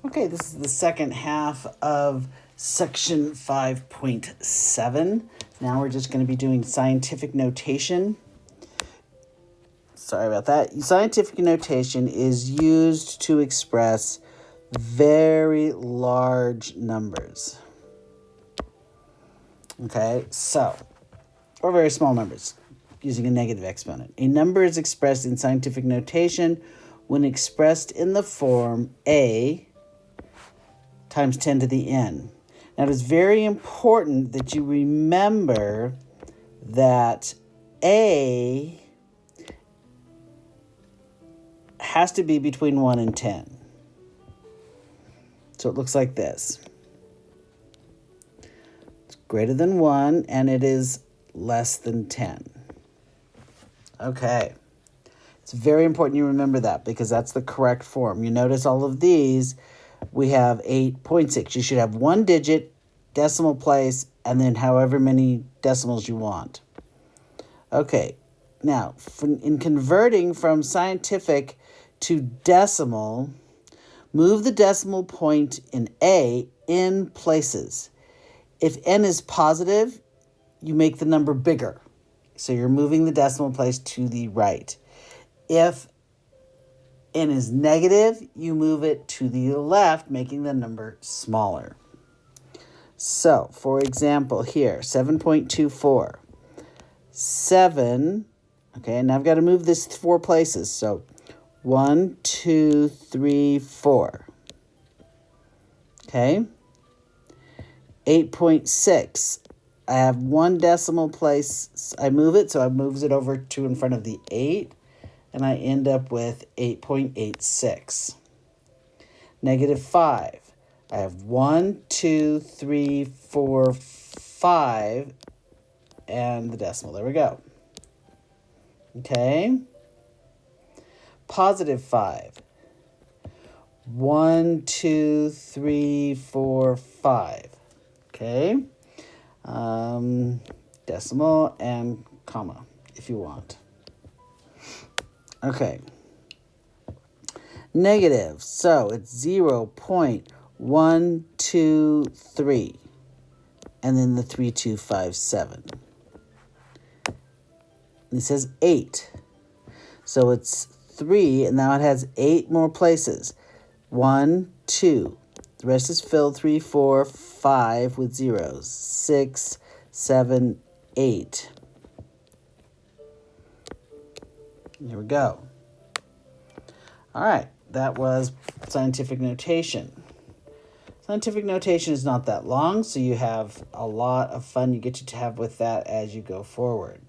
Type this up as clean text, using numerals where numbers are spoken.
Okay, this is the second half of section 5.7. Now we're just going to be doing scientific notation. Sorry about that. Scientific notation is used to express very large numbers. Okay, so, or very small numbers using a negative exponent. A number is expressed in scientific notation when expressed in the form A times 10 to the n. Now, it is very important that you remember that A has to be between 1 and 10. So it looks like this. It's greater than 1, and it is less than 10. Okay. It's very important you remember that because that's the correct form. You notice all of these, we have 8.6. You should have one digit, decimal place, and then however many decimals you want. Okay. Now, in converting from scientific to decimal, move the decimal point in A in places. If n is positive, you make the number bigger. So you're moving the decimal place to the right. If n is negative, you move it to the left, making the number smaller. So, for example, here, 7.24. 7, okay, and I've got to move this 4 places. So 1, 2, 3, 4. Okay. 8.6. I have one decimal place. I move it, so it moves it over to in front of the 8, and I end up with 8.86. Negative 5. I have 1, 2, 3, 4, 5, and the decimal. There we go. Okay. Positive 5. 1, 2, 3, 4, 5. Okay. Decimal and comma if you want. Okay. Negative. So it's 0.123. And then the 3257. It says 8. So it's 3, and now it has 8 more places. 1, 2. The rest is filled. 3, 4, 5 with zeros. 6, 7, 8. There we go. All right, that was scientific notation. Scientific notation is not that long, so you have a lot of fun you get to have with that as you go forward.